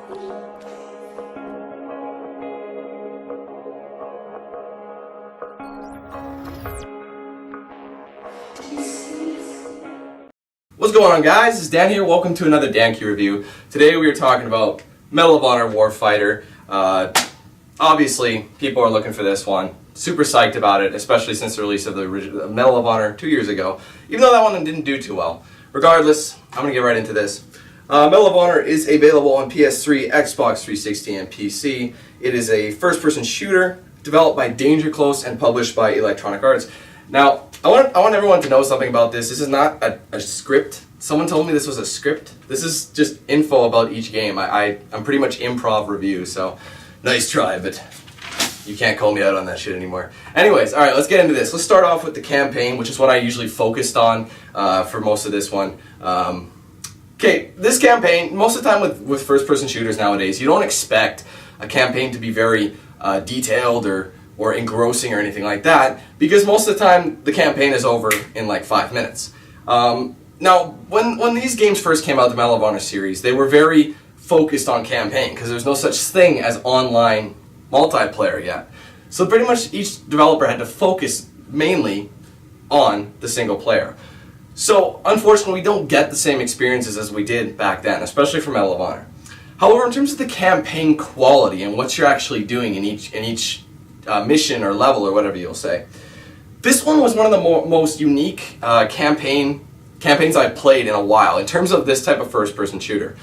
What's going on, guys? It's Dan here. Welcome to another DanQ review. Today we are talking about Medal of Honor Warfighter. Obviously, people are looking for this one. Super psyched about it, especially since the release of the original Medal of Honor 2 years ago, even though that one didn't do too well. Regardless, I'm going to get right into this. Medal of Honor is available on PS3, Xbox 360, and PC. It is a first-person shooter developed by Danger Close and published by Electronic Arts. Now, I want everyone to know something about this. This is not a script. Someone told me this was a script. This is just info about each game. I'm pretty much improv review, so nice try, but you can't call me out on that shit anymore. Anyways, alright, let's get into this. Let's start off with the campaign, which is what I usually focused on for most of this one. Okay, this campaign, most of the time with first-person shooters nowadays, you don't expect a campaign to be very detailed or engrossing or anything like that, because most of the time the campaign is over in like 5 minutes. Now, when these games first came out, the Medal of Honor series, they were very focused on campaign, because there's no such thing as online multiplayer yet. So pretty much each developer had to focus mainly on the single player. So unfortunately, we don't get the same experiences as we did back then, especially for Medal of Honor. However, in terms of the campaign quality and what you're actually doing in each mission or level or whatever you'll say, this one was one of the most unique campaigns I've played in a while in terms of this type of first-person shooter.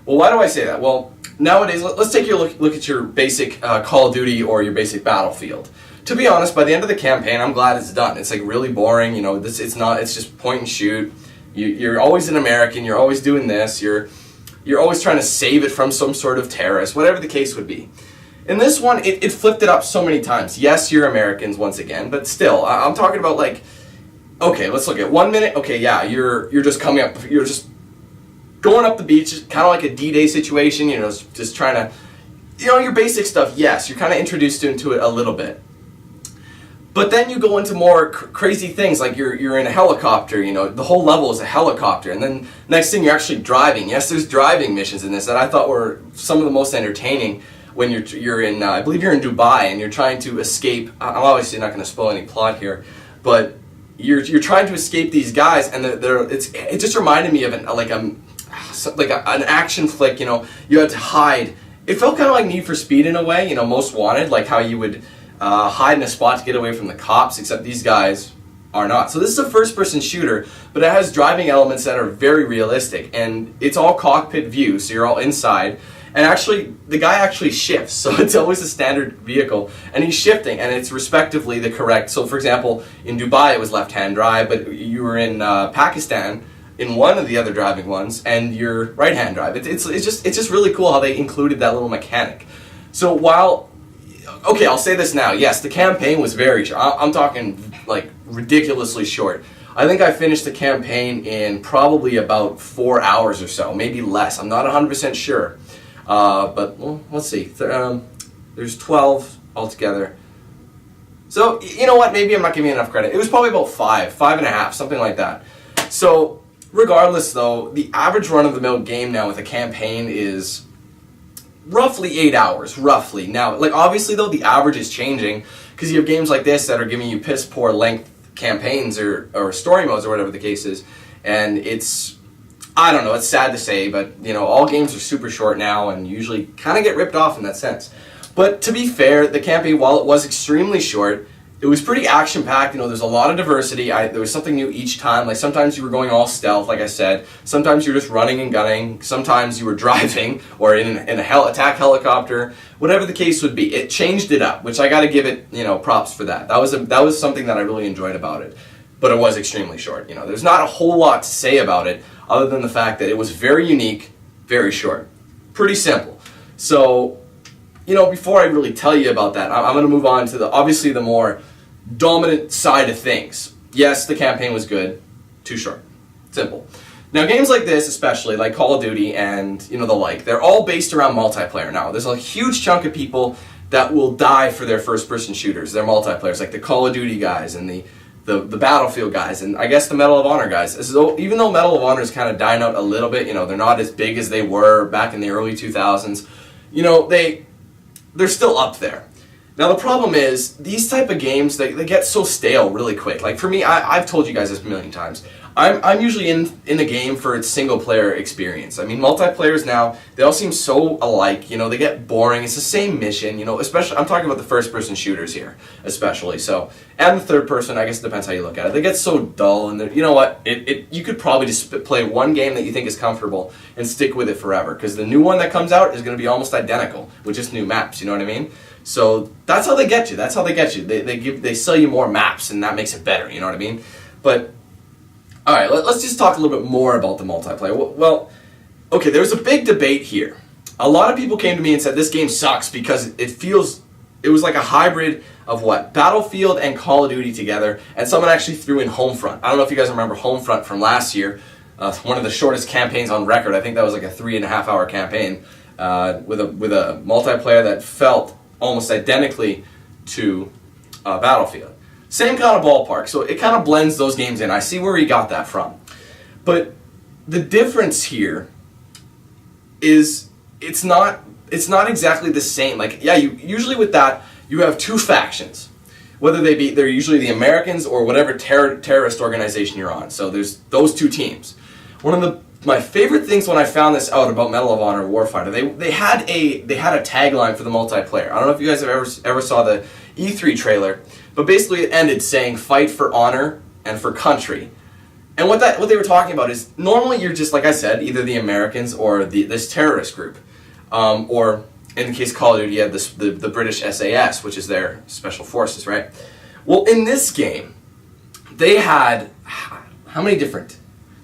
Well, why do I say that? Well, nowadays, let's take a look at your basic Call of Duty or your basic Battlefield. To be honest, by the end of the campaign, I'm glad it's done. It's like really boring. You know, it's just point and shoot. You're always an American. You're always doing this. You're always trying to save it from some sort of terrorist, whatever the case would be. In this one, it flipped it up so many times. Yes, you're Americans once again, but still, I'm talking about like, okay, let's look at 1 minute. Okay, yeah, you're just coming up. You're just going up the beach, kind of like a D-Day situation. You know, just trying to, you know, your basic stuff. Yes, you're kind of introduced into it a little bit. But then you go into more crazy things, like you're in a helicopter, you know, the whole level is a helicopter, and then next thing you're actually driving. Yes, there's driving missions in this that I thought were some of the most entertaining when you're in, I believe you're in Dubai, and you're trying to escape. I'm obviously not going to spoil any plot here, but you're trying to escape these guys, and it just reminded me of an action flick, you know, you had to hide. It felt kind of like Need for Speed in a way, you know, Most Wanted, like how you would hide in a spot to get away from the cops, except these guys are not. So this is a first-person shooter, but it has driving elements that are very realistic, and it's all cockpit view, so you're all inside, and actually, the guy actually shifts, so it's always a standard vehicle, and he's shifting, and it's respectively the correct. So for example, in Dubai it was left-hand drive, but you were in Pakistan, in one of the other driving ones, and you're right-hand drive. It's just really cool how they included that little mechanic. So while, okay, I'll say this now. Yes, the campaign was very short. I'm talking like ridiculously short. I think I finished the campaign in probably about 4 hours or so, maybe less. I'm not 100% sure. But well, let's see. There's 12 altogether. So you know what? Maybe I'm not giving enough credit. It was probably about 5.5, something like that. So regardless, though, the average run-of-the-mill game now with a campaign is roughly 8 hours, roughly. Now, like obviously though, the average is changing because you have games like this that are giving you piss poor length campaigns or story modes or whatever the case is, and it's, I don't know, it's sad to say, but you know, all games are super short now and usually kind of get ripped off in that sense. But to be fair, the campaign, while it was extremely short, it was pretty action-packed. You know, there's a lot of diversity. There was something new each time. Like sometimes you were going all stealth, like I said. Sometimes you were just running and gunning. Sometimes you were driving or in a attack helicopter. Whatever the case would be, it changed it up, which I got to give it, you know, props for that. That was something that I really enjoyed about it. But it was extremely short. You know, there's not a whole lot to say about it other than the fact that it was very unique, very short, pretty simple. So, you know, before I really tell you about that, I'm going to move on to obviously the more dominant side of things. Yes, the campaign was good, too short, simple. Now, games like this, especially like Call of Duty and you know the like, they're all based around multiplayer. Now, there's a huge chunk of people that will die for their first-person shooters, their multiplayers, like the Call of Duty guys and the the Battlefield guys, and I guess the Medal of Honor guys. So even though Medal of Honor is kind of dying out a little bit, they're not as big as they were back in the early 2000s. They're still up there. Now the problem is, these type of games, they get so stale really quick. Like for me, I've told you guys this a million times. I'm usually in a game for its single player experience. I mean, multiplayers now, they all seem so alike, they get boring. It's the same mission, especially, I'm talking about the first person shooters here, especially. So, and the third person, I guess it depends how you look at it. They get so dull, and you know what, you could probably just play one game that you think is comfortable and stick with it forever, because the new one that comes out is going to be almost identical with just new maps, you know what I mean? So that's how they get you. They sell you more maps, and that makes it better, you know what I mean? But all right, let's just talk a little bit more about the multiplayer. Well, okay, there's a big debate here. A lot of people came to me and said this game sucks because it was like a hybrid of what? Battlefield and Call of Duty together, and someone actually threw in Homefront. I don't know if you guys remember Homefront from last year, one of the shortest campaigns on record. I think that was like a 3.5-hour campaign with a multiplayer that felt almost identically to Battlefield. Same kind of ballpark, so it kind of blends those games in. I see where he got that from. But the difference here is it's not exactly the same. Like, yeah, usually with that, you have two factions. Whether they're usually the Americans or whatever terrorist organization you're on. So there's those two teams. One of my favorite things when I found this out about Medal of Honor Warfighter, they had a tagline for the multiplayer. I don't know if you guys have ever saw the E3 trailer, but basically it ended saying "Fight for honor and for country." And what they were talking about is, normally you're just, like I said, either the Americans or this terrorist group, or in the case of Call of Duty, you had the British SAS, which is their special forces, right? Well, in this game, they had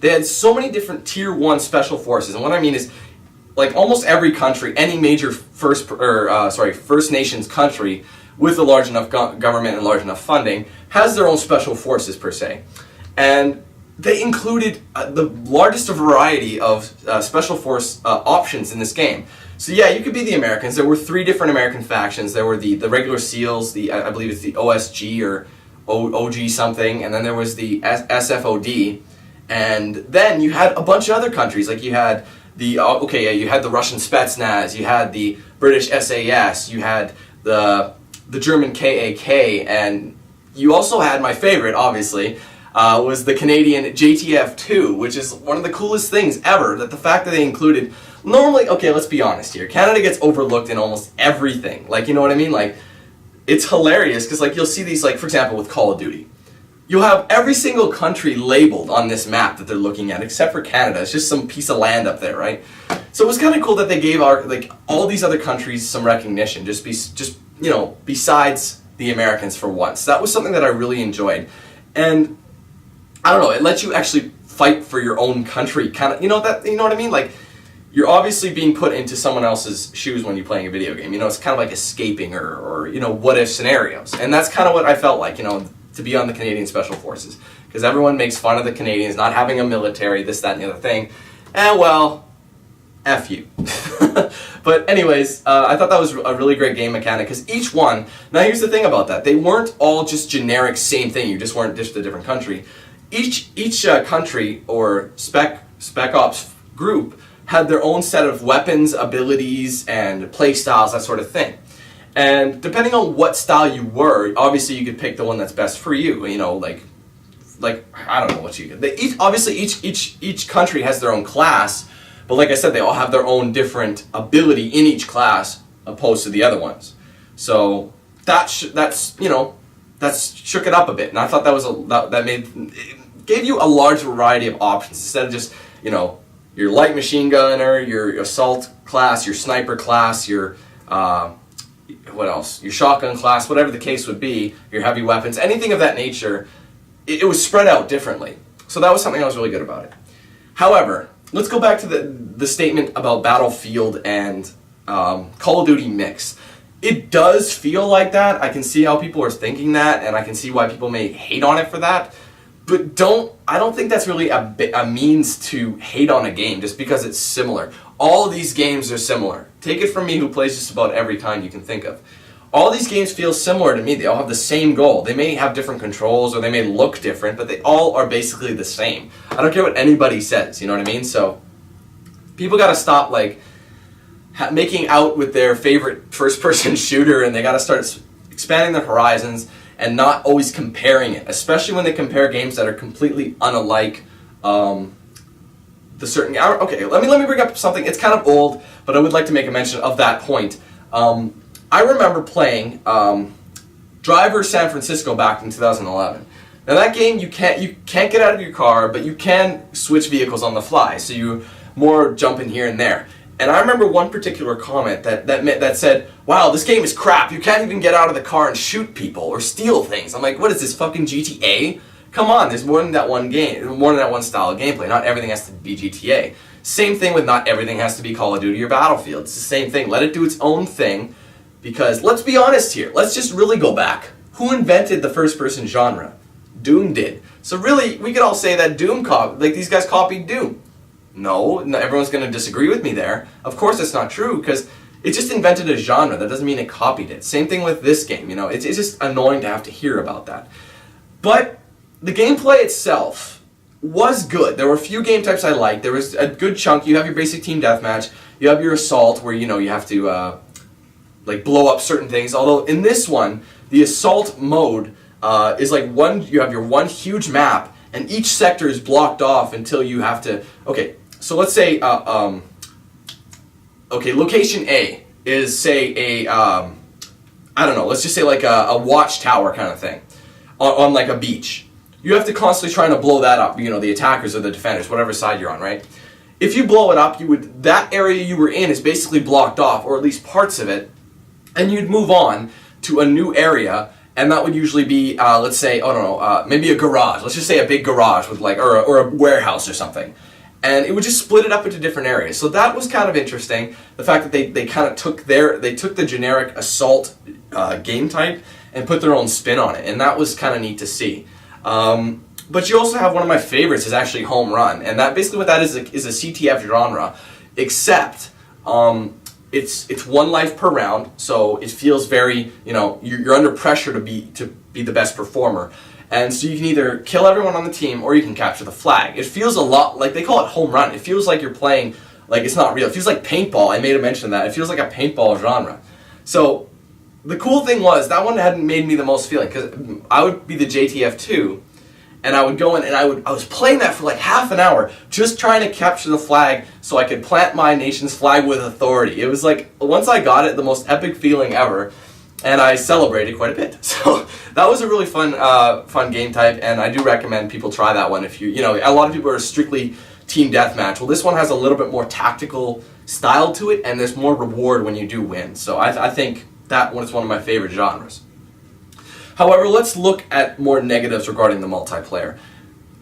They had so many different Tier 1 special forces, and what I mean is, like almost every country, any major First Nations country with a large enough government and large enough funding has their own special forces per se, and they included the largest variety of special force options in this game. So yeah, you could be the Americans. There were 3 different American factions. There were the regular SEALs, I believe it's the OSG or OG something, and then there was the SFOD. And then you had a bunch of other countries, like you had you had the Russian Spetsnaz, you had the British SAS, you had the German KAK, and you also had my favorite, obviously, was the Canadian JTF2, which is one of the coolest things ever. That the fact that they included, normally, okay, let's be honest here, Canada gets overlooked in almost everything. Like, you know what I mean? Like, it's hilarious because, like, you'll see these, like, for example, with Call of Duty. You'll have every single country labeled on this map that they're looking at, except for Canada. It's just some piece of land up there, right? So it was kind of cool that they gave all these other countries some recognition, besides the Americans for once. That was something that I really enjoyed, and I don't know, it lets you actually fight for your own country, kind of, you know what I mean? Like, you're obviously being put into someone else's shoes when you're playing a video game. It's kind of like escaping or what if scenarios, and that's kind of what I felt like, to be on the Canadian Special Forces, because everyone makes fun of the Canadians not having a military, this, that, and the other thing, and well, F you. But anyways, I thought that was a really great game mechanic, because each one, now here's the thing about that, they weren't all just generic same thing, you just weren't just a different country. Each country or spec ops group had their own set of weapons, abilities, and play styles, that sort of thing. And depending on what style you were, obviously you could pick the one that's best for you. Like I don't know what you get. Each country has their own class, but like I said, they all have their own different ability in each class opposed to the other ones. So that's shook it up a bit, and I thought it gave you a large variety of options instead of just your light machine gunner, your assault class, your sniper class, your what else? Your shotgun class, whatever the case would be, your heavy weapons, anything of that nature, it was spread out differently. So that was something that was really good about it. However, let's go back to the statement about Battlefield and Call of Duty mix. It does feel like that. I can see how people are thinking that, and I can see why people may hate on it for that. But I don't think that's really a means to hate on a game just because it's similar. All of these games are similar. Take it from me, who plays just about every kind you can think of. All these games feel similar to me. They all have the same goal. They may have different controls or they may look different, but they all are basically the same. I don't care what anybody says, you know what I mean? So people got to stop like making out with their favorite first-person shooter, and they got to start expanding their horizons and not always comparing it, especially when they compare games that are completely unalike. Okay, let me bring up something. It's kind of old, but I would like to make a mention of that point. I remember playing Driver San Francisco back in 2011. Now that game, you can't get out of your car, but you can switch vehicles on the fly, so you more jumping here and there. And I remember one particular comment that said, "Wow, this game is crap. You can't even get out of the car and shoot people or steal things." I'm like, what is this, fucking GTA? Come on, there's more than that one game, more than that one style of gameplay. Not everything has to be GTA. Same thing with not everything has to be Call of Duty or Battlefield. It's the same thing. Let it do its own thing, because let's be honest here. Let's just really go back. Who invented the first-person genre? Doom did. So really, we could all say that these guys copied Doom. No, everyone's going to disagree with me there. Of course that's not true, because it just invented a genre. That doesn't mean it copied it. Same thing with this game, you know. It's just annoying to have to hear about that. But the gameplay itself was good. There were a few game types I liked. There was a good chunk. You have your basic team deathmatch. You have your assault, where, you know, you have to like blow up certain things. Although in this one, the assault mode is like you have your one huge map, and each sector is blocked off until you have to. Okay, so let's say location A is, say, I don't know. Let's just say like a watchtower kind of thing on like a beach. You have to constantly try to blow that up. You know, the attackers or the defenders, whatever side you're on, right? If you blow it up, that area you were in is basically blocked off, or at least parts of it. And you'd move on to a new area, and that would usually be, let's say, maybe a garage. Let's just say a big garage with or a warehouse or something. And it would just split it up into different areas. So that was kind of interesting. The fact that they kind of took the generic assault game type and put their own spin on it, and that was kind of neat to see. But you also have one of my favorites is actually Home Run, and that basically what that is a CTF genre, except it's one life per round, so it feels very, you know, you're under pressure to be the best performer. And so you can either kill everyone on the team or you can capture the flag. It feels a lot like, they call it home run. It feels like you're playing, like it's not real. It feels like paintball. I made a mention of that. It feels like a paintball genre. So the cool thing was, that one hadn't made me the most feeling, because I would be the JTF2, and I would go in and I was playing that for like half an hour, just trying to capture the flag so I could plant my nation's flag with authority. It was like, once I got it, the most epic feeling ever, and I celebrated quite a bit. So that was a really fun game type, and I do recommend people try that one. If you know, a lot of people are strictly team deathmatch. Well, this one has a little bit more tactical style to it, and there's more reward when you do win. So I think that one is one of my favorite genres. However, let's look at more negatives regarding the multiplayer.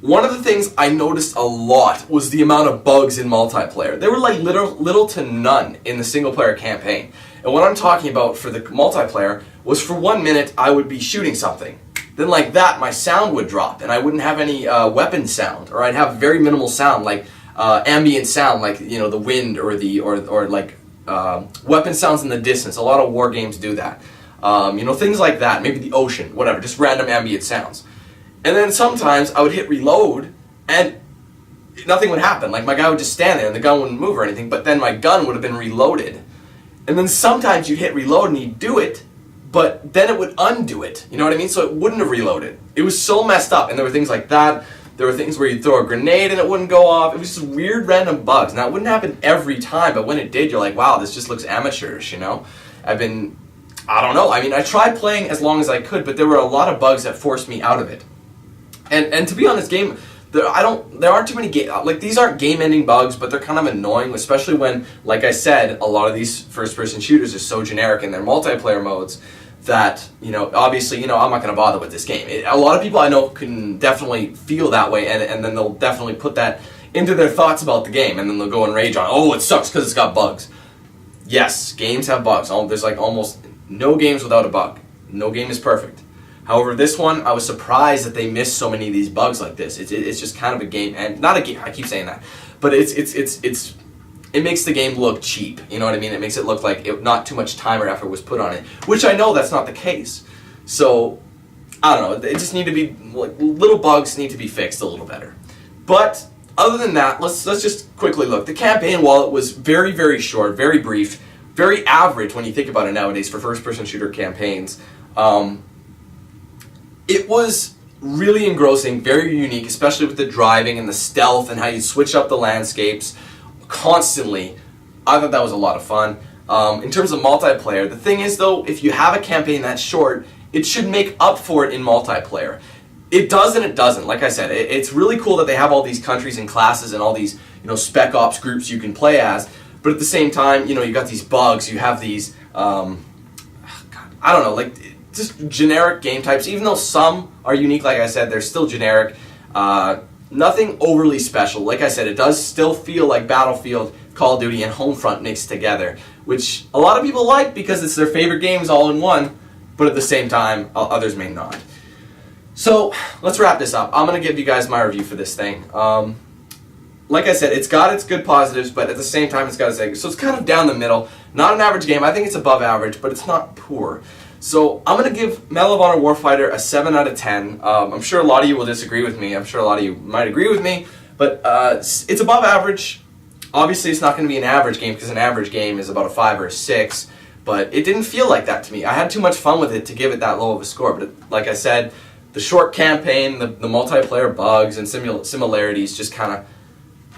One of the things I noticed a lot was the amount of bugs in multiplayer. There were like little to none in the single player campaign. And what I'm talking about for the multiplayer was, for 1 minute I would be shooting something. Then like that, my sound would drop and I wouldn't have any weapon sound, or I'd have very minimal sound, like ambient sound, like, you know, the wind or weapon sounds in the distance. A lot of war games do that. You know, things like that, maybe the ocean, whatever, just random ambient sounds. And then sometimes I would hit reload and nothing would happen. Like, my guy would just stand there and the gun wouldn't move or anything, but then my gun would have been reloaded. And then sometimes you'd hit reload and you'd do it, but then it would undo it. You know what I mean? So it wouldn't have reloaded. It was so messed up, and there were things like that. There were things where you'd throw a grenade and it wouldn't go off. It was just weird random bugs. Now, it wouldn't happen every time, but when it did, you're like, wow, this just looks amateurish, you know? I don't know. I mean, I tried playing as long as I could, but there were a lot of bugs that forced me out of it. And to be honest, there aren't too many these aren't game-ending bugs, but they're kind of annoying, especially when, like I said, a lot of these first-person shooters are so generic in their multiplayer modes that, you know, obviously, you know, I'm not going to bother with this game. A lot of people I know can definitely feel that way, and then they'll definitely put that into their thoughts about the game, and then they'll go and rage on, oh, it sucks because it's got bugs. Yes, games have bugs. There's like almost no games without a bug. No game is perfect. However, this one, I was surprised that they missed so many of these bugs like this. It's just kind of a game, and not a game. I keep saying that, but it's it makes the game look cheap. You know what I mean? It makes it look like not too much time or effort was put on it, which I know that's not the case. So, I don't know. It just need to be, like, little bugs need to be fixed a little better. But other than that, let's just quickly look. The campaign, while it was very, very short, very brief, very average when you think about it nowadays for first-person shooter campaigns, it was really engrossing, very unique, especially with the driving and the stealth and how you switch up the landscapes constantly. I thought that was a lot of fun. In terms of multiplayer, the thing is though, if you have a campaign that short, it should make up for it in multiplayer. It does and it doesn't. Like I said, it's really cool that they have all these countries and classes and all these, spec ops groups you can play as, but at the same time, you got these bugs, you have these, I don't know, like, just generic game types. Even though some are unique, like I said, they're still generic. Nothing overly special. Like I said, it does still feel like Battlefield, Call of Duty, and Homefront mixed together, which a lot of people like because it's their favorite games all in one, but at the same time, others may not. So, let's wrap this up. I'm going to give you guys my review for this thing. Like I said, it's got its good positives, but at the same time, it's got its negatives. So it's kind of down the middle. Not an average game. I think it's above average, but it's not poor. So I'm going to give Medal of Honor Warfighter a 7 out of 10. I'm sure a lot of you will disagree with me. I'm sure a lot of you might agree with me, but it's above average. Obviously, it's not going to be an average game because an average game is about a 5 or a 6, but it didn't feel like that to me. I had too much fun with it to give it that low of a score, but like I said, the short campaign, the multiplayer bugs and similarities just kind of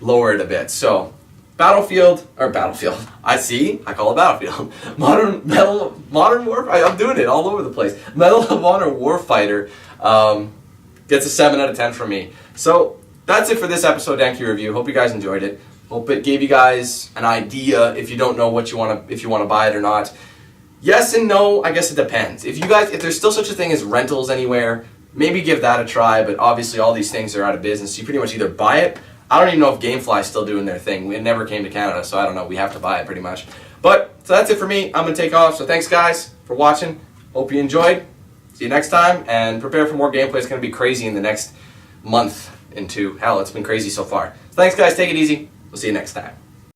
lower it a bit. So Battlefield, I call it Battlefield. Modern Warfighter, I'm doing it all over the place. Medal of Honor Warfighter gets a 7 out of 10 from me. So that's it for this episode of DanQ Review. Hope you guys enjoyed it. Hope it gave you guys an idea if you don't know what you want to, if you want to buy it or not. Yes and no, I guess it depends. If there's still such a thing as rentals anywhere, maybe give that a try, but obviously all these things are out of business. You pretty much either buy it. I don't even know if Gamefly is still doing their thing. It never came to Canada, so I don't know. We have to buy it pretty much. But, so that's it for me. I'm going to take off. So thanks, guys, for watching. Hope you enjoyed. See you next time, and prepare for more gameplay. It's going to be crazy in the next month into, hell, it's been crazy so far. So thanks, guys. Take it easy. We'll see you next time.